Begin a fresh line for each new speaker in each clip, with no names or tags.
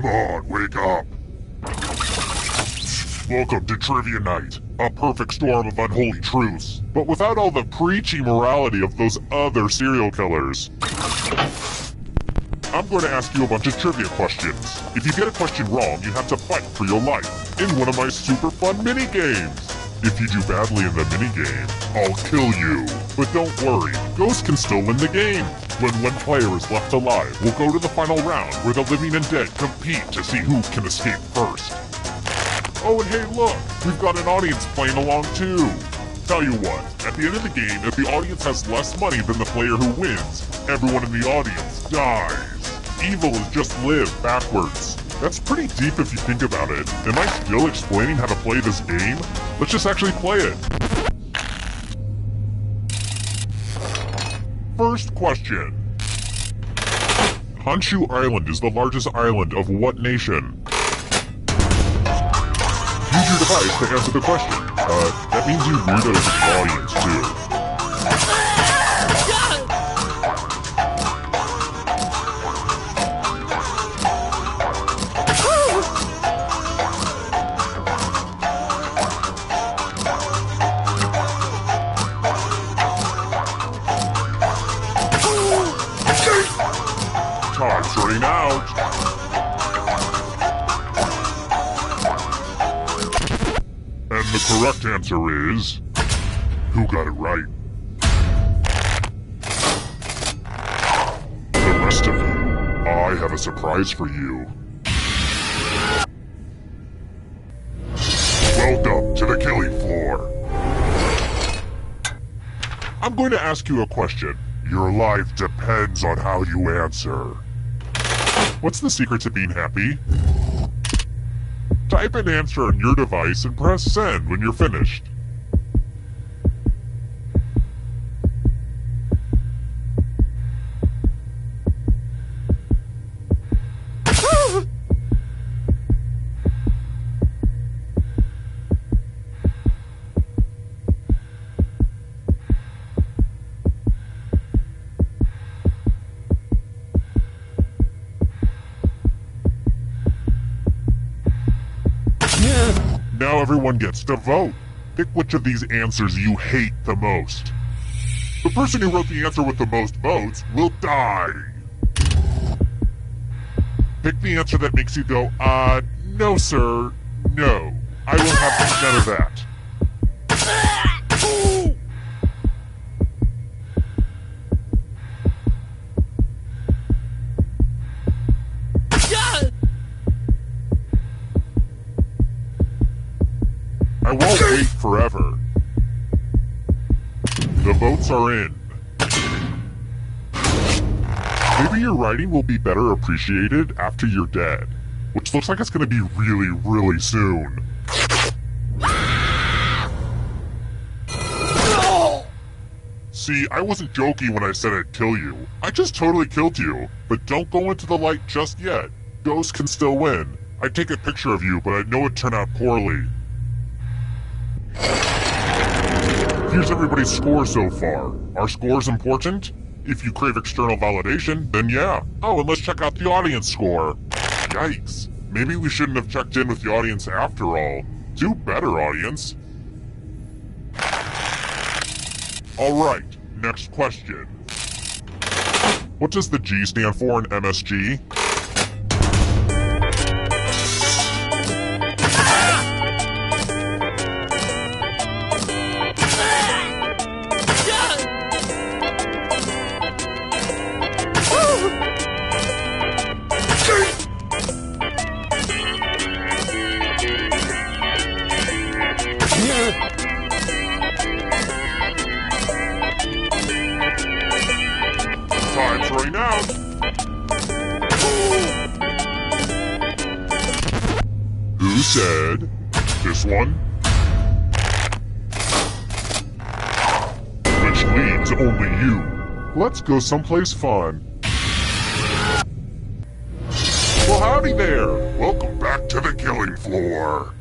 Come on, wake up. Welcome to Trivia Night, a perfect storm of unholy truths, but without all the preachy morality of those other serial killers. I'm going to ask you a bunch of trivia questions. If you get a question wrong, you have to fight for your life in one of my super fun mini-games. If you do badly in the minigame, I'll kill you. But don't worry, ghosts can still win the game. When one player is left alive, we'll go to the final round where the living and dead compete to see who can escape first. Oh, and hey look, we've got an audience playing along too. Tell you what, at the end of the game, if the audience has less money than the player who wins, everyone in the audience dies. Evil is just live backwards. That's pretty deep if you think about it. Am I still explaining how to play this game? Let's just actually play it. First question. Honshu Island is the largest island of what nation? Use your device to answer the question. That means you weirdos in the audience too. Time's running out. And the correct answer is... who got it right? The rest of you, I have a surprise for you. Welcome to the killing floor. I'm going to ask you a question. Your life depends on how you answer. What's the secret to being happy? Type an answer on your device and press send when you're finished. Now everyone gets to vote. Pick which of these answers you hate the most. The person who wrote the answer with the most votes will die. Pick the answer that makes you go, no sir, no. I will have none of that. I won't wait forever. The votes are in. Maybe your writing will be better appreciated after you're dead, which looks like it's gonna be really, really soon. See, I wasn't joking when I said I'd kill you. I just totally killed you. But don't go into the light just yet. Ghosts can still win. I'd take a picture of you, but I know it turned out poorly. Here's everybody's score so far. Are scores important? If you crave external validation, then yeah. Oh, and let's check out the audience score. Yikes. Maybe we shouldn't have checked in with the audience after all. Do better, audience. Alright, next question. What does the G stand for in MSG? Time's running out. Who said this one? Which leads only you. Let's go someplace fun. Well, howdy there. Welcome back to the killing floor.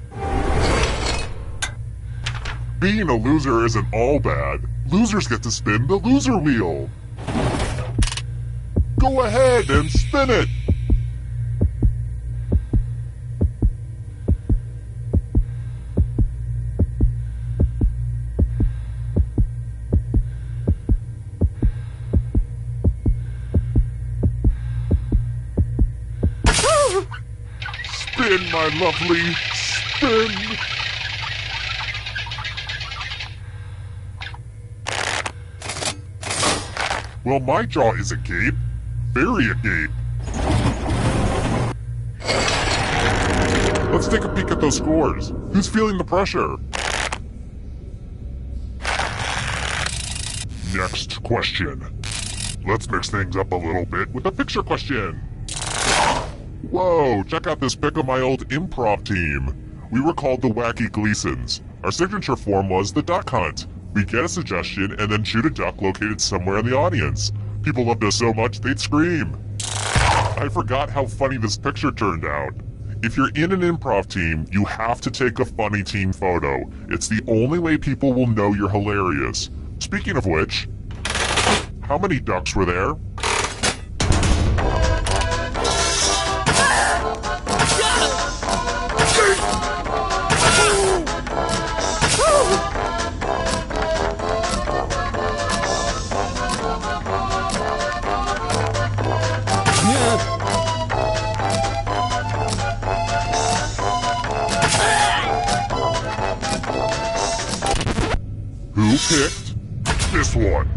Being a loser isn't all bad. Losers get to spin the loser wheel. Go ahead and spin it! Spin, my lovely, spin! Well, my jaw is agape. Very agape. Let's take a peek at those scores. Who's feeling the pressure? Next question. Let's mix things up a little bit with a picture question. Whoa, check out this pic of my old improv team. We were called the Wacky Gleasons. Our signature form was the duck hunt. We get a suggestion and then shoot a duck located somewhere in the audience. People loved us so much they'd scream. I forgot how funny this picture turned out. If you're in an improv team, you have to take a funny team photo. It's the only way people will know you're hilarious. Speaking of which, how many ducks were there? Who picked this one?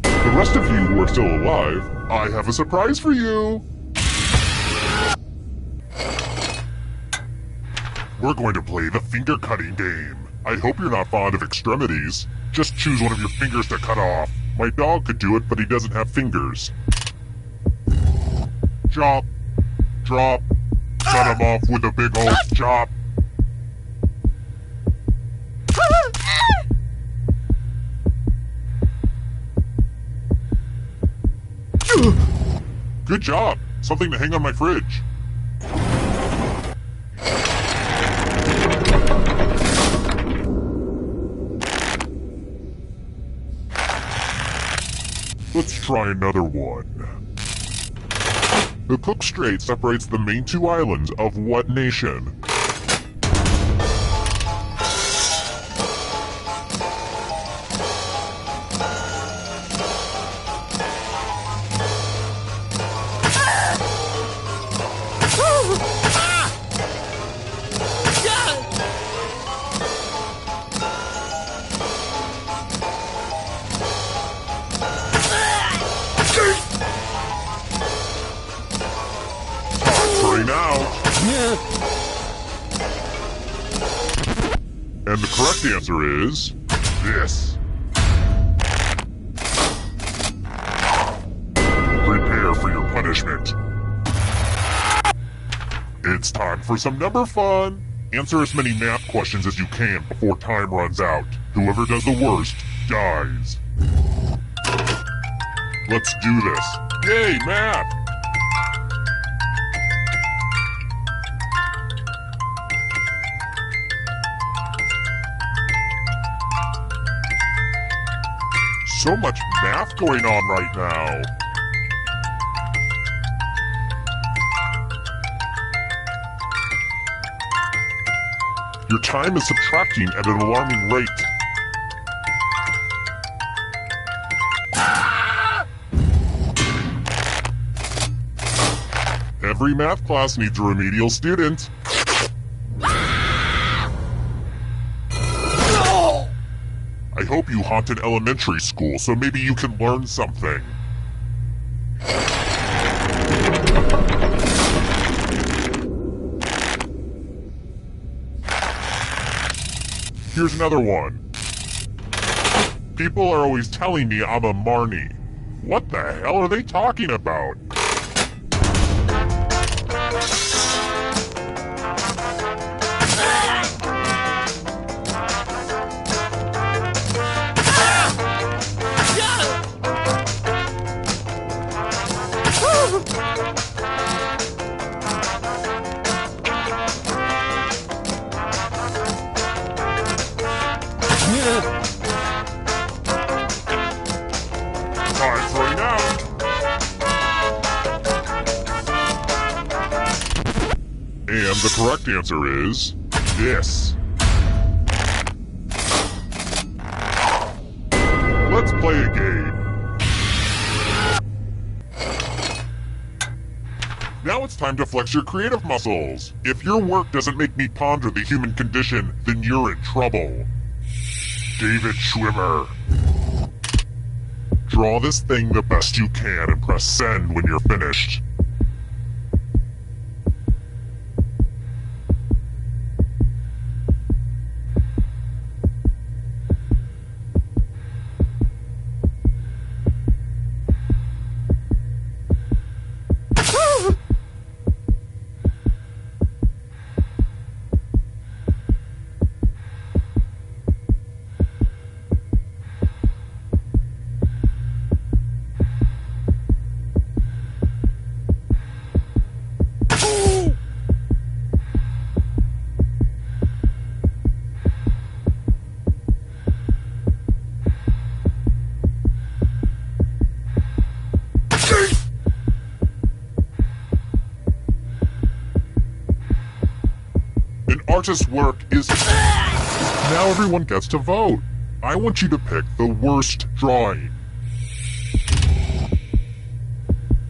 The rest of you who are still alive, I have a surprise for you! We're going to play the finger cutting game. I hope you're not fond of extremities. Just choose one of your fingers to cut off. My dog could do it, but he doesn't have fingers. Chop. Drop. Cut him off with a big old chop. Good job! Something to hang on my fridge. Let's try another one. The Cook Strait separates the main two islands of what nation? And the correct answer is this. Prepare for your punishment. It's time for some number fun. Answer as many math questions as you can before time runs out. Whoever does the worst dies. Let's do this. Yay, math! So much math going on right now. Your time is subtracting at an alarming rate. Every math class needs a remedial student. I hope you haunted elementary school, so maybe you can learn something. Here's another one. People are always telling me I'm a Marnie. What the hell are they talking about? Time's running out. And the correct answer is this. Let's play a game. Now it's time to flex your creative muscles. If your work doesn't make me ponder the human condition, then you're in trouble. David Schwimmer. Draw this thing the best you can and press send when you're finished. Artist's work is... Now everyone gets to vote. I want you to pick the worst drawing.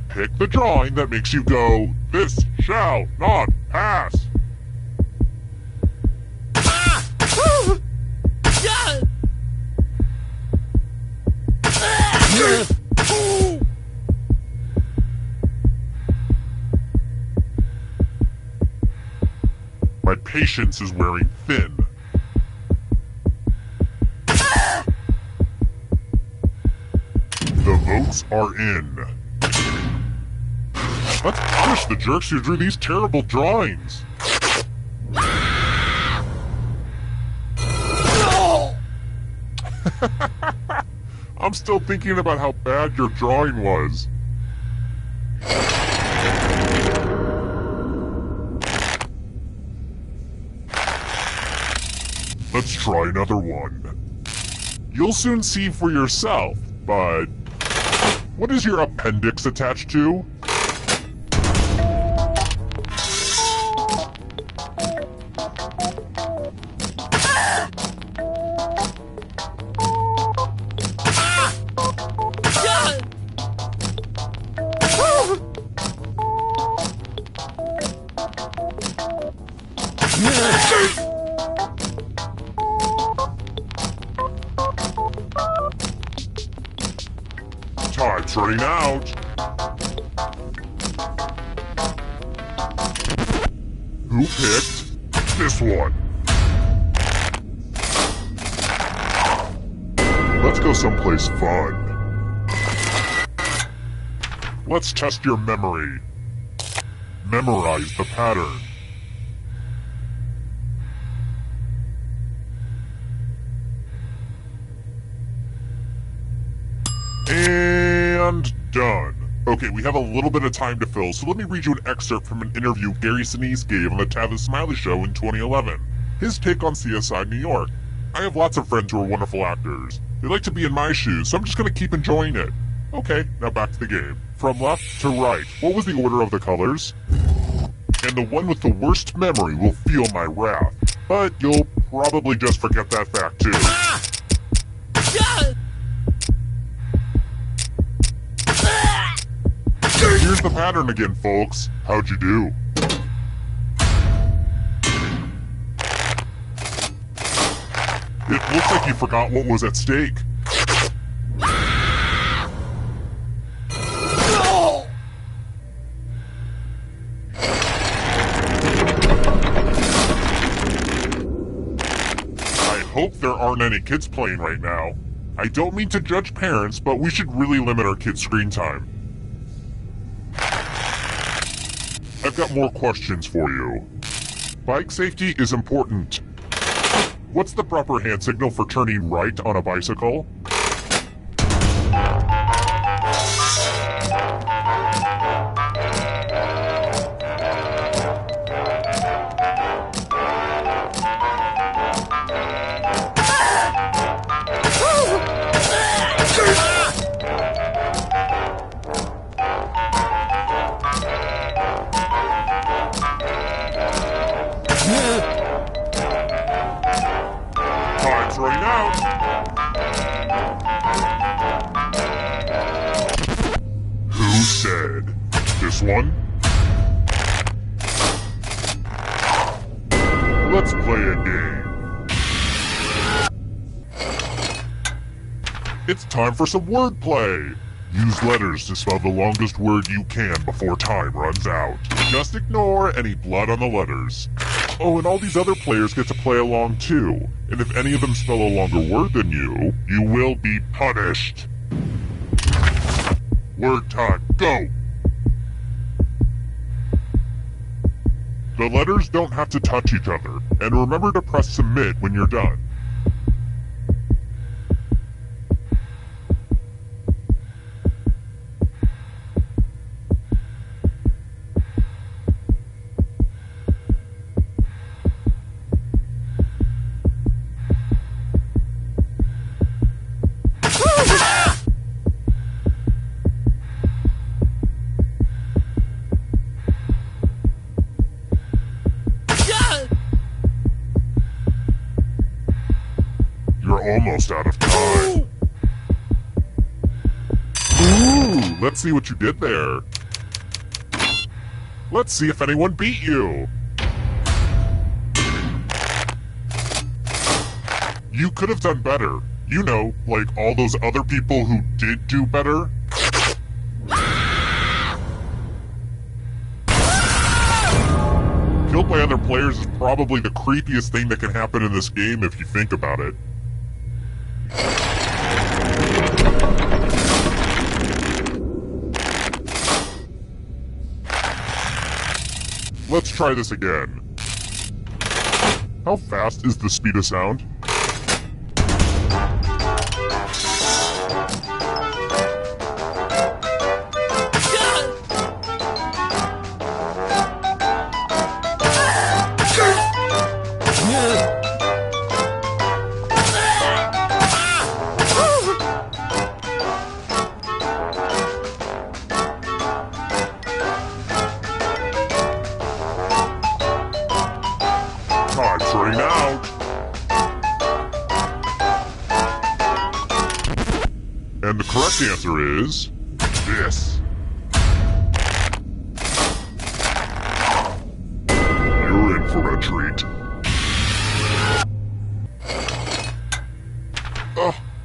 Pick the drawing that makes you go, "This shall not pass." My patience is wearing thin. The votes are in. Let's punish the jerks who drew these terrible drawings. I'm still thinking about how bad your drawing was. Let's try another one. You'll soon see for yourself, but... What is your appendix attached to? Time's running out. Who picked this one? Let's go someplace fun. Let's test your memory. Memorize the pattern. And done. Okay, we have a little bit of time to fill, so let me read you an excerpt from an interview Gary Sinise gave on the Tavis Smiley Show in 2011. His take on CSI New York. I have lots of friends who are wonderful actors. They like to be in my shoes, so I'm just gonna keep enjoying it. Okay, now back to the game. From left to right, what was the order of the colors? And the one with the worst memory will feel my wrath. But you'll probably just forget that fact too. Here's the pattern again, folks. How'd you do? It looks like you forgot what was at stake. I hope there aren't any kids playing right now. I don't mean to judge parents, but we should really limit our kids' screen time. I've got more questions for you. Bike safety is important. What's the proper hand signal for turning right on a bicycle? Time's running out. Who said this one? Let's play a game. It's time for some wordplay. Use letters to spell the longest word you can before time runs out. Just ignore any blood on the letters. Oh, and all these other players get to play along too. And if any of them spell a longer word than you, you will be punished. Word time, go! The letters don't have to touch each other, and remember to press submit when you're done. Almost out of time. Ooh, let's see what you did there. Let's see if anyone beat you. You could have done better. You know, like all those other people who did do better. Killed by other players is probably the creepiest thing that can happen in this game if you think about it. Let's try this again. How fast is the speed of sound? Time's running out. And the correct answer is this. You're in for a treat.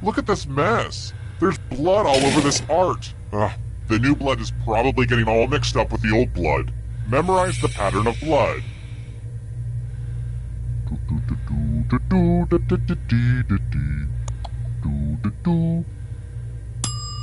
Look at this mess. There's blood all over this art. The new blood is probably getting all mixed up with the old blood. Memorize the pattern of blood.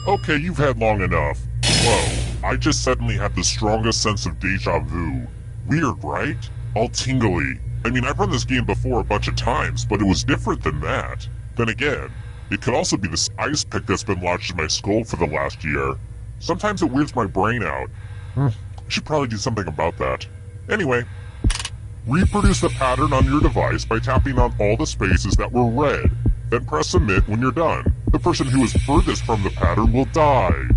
Okay, you've had long enough. Whoa, I just suddenly had the strongest sense of deja vu. Weird, right? All tingly. I mean, I've run this game before a bunch of times, but it was different than that. Then again, it could also be this ice pick that's been lodged in my skull for the last year. Sometimes it weirds my brain out. I should probably do something about that. Anyway, reproduce the pattern on your device by tapping on all the spaces that were red. Then press submit when you're done. The person who is furthest from the pattern will die.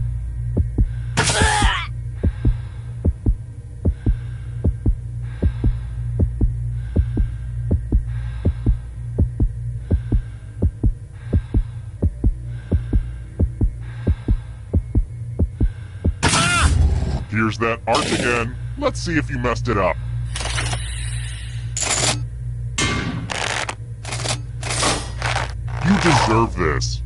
Here's that art again. Let's see if you messed it up. You deserve this.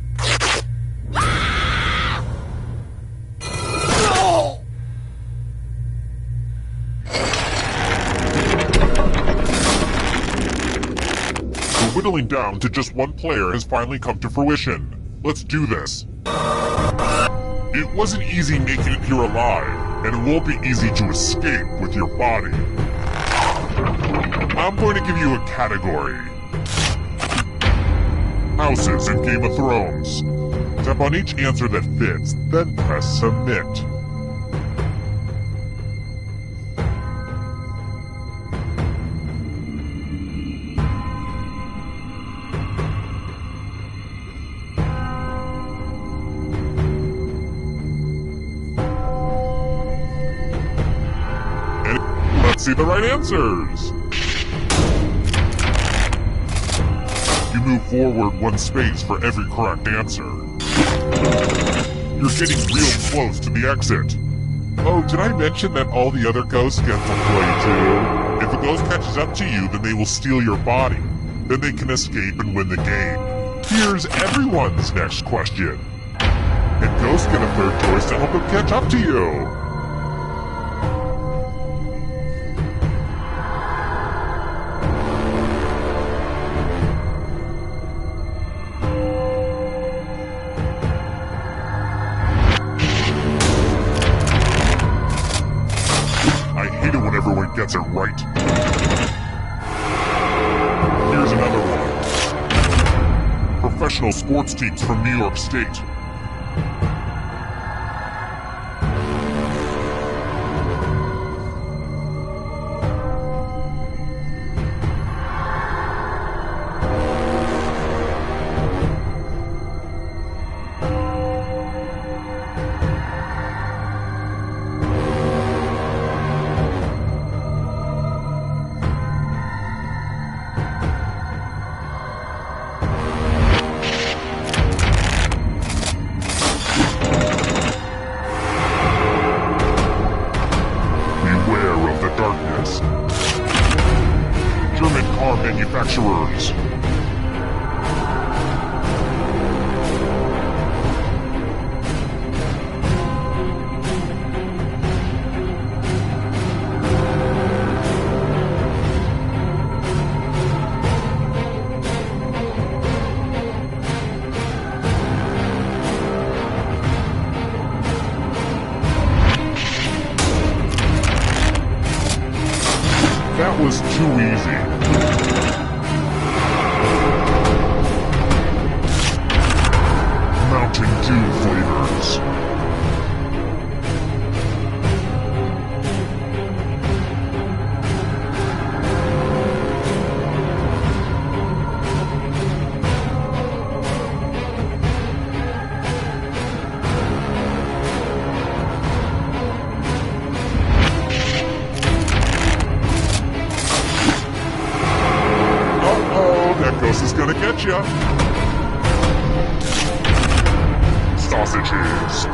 The whittling down to just one player has finally come to fruition. Let's do this. It wasn't easy making it here alive, and it won't be easy to escape with your body. I'm going to give you a category. Houses in Game of Thrones. Tap on each answer that fits, then press submit. And let's see the right answers. You move forward one space for every correct answer. You're getting real close to the exit. Oh, did I mention that all the other ghosts get to play too? If a ghost catches up to you, then they will steal your body. Then they can escape and win the game. Here's everyone's next question. And ghosts get a third choice to help them catch up to you. I hate it when everyone gets it right. Here's another one. Professional sports teams from New York State. Darkness. German car manufacturers. That was too easy. Mountain Dew flavors. Ghost is gonna get ya. Sausages.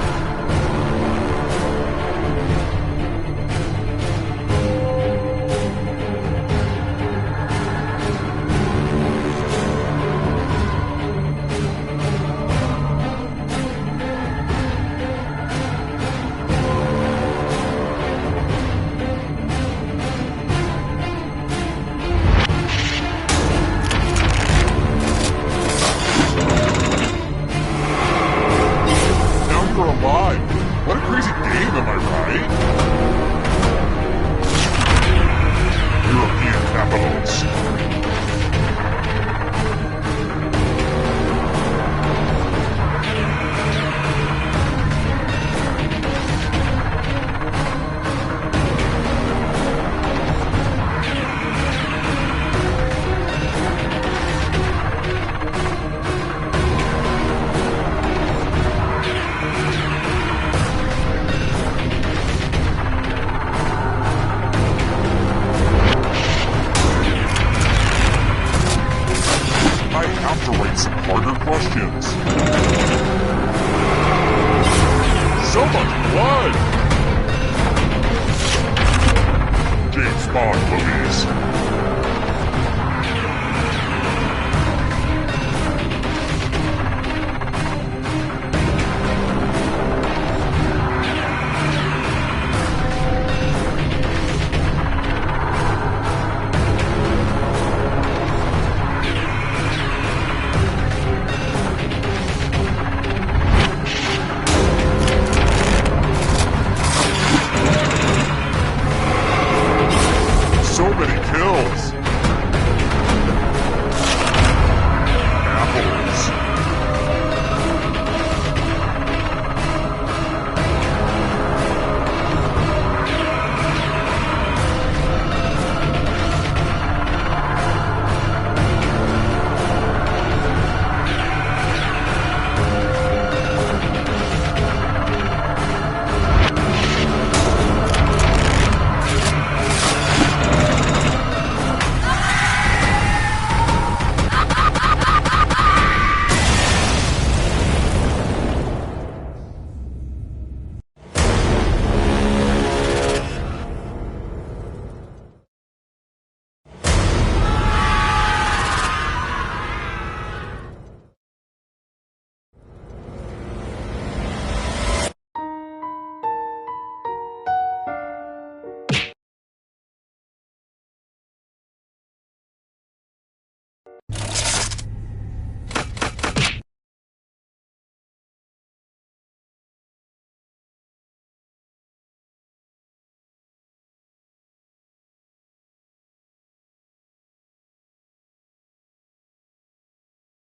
What a crazy game, am I right? European capitals. I have to write some harder questions. So much blood! James Bond movies.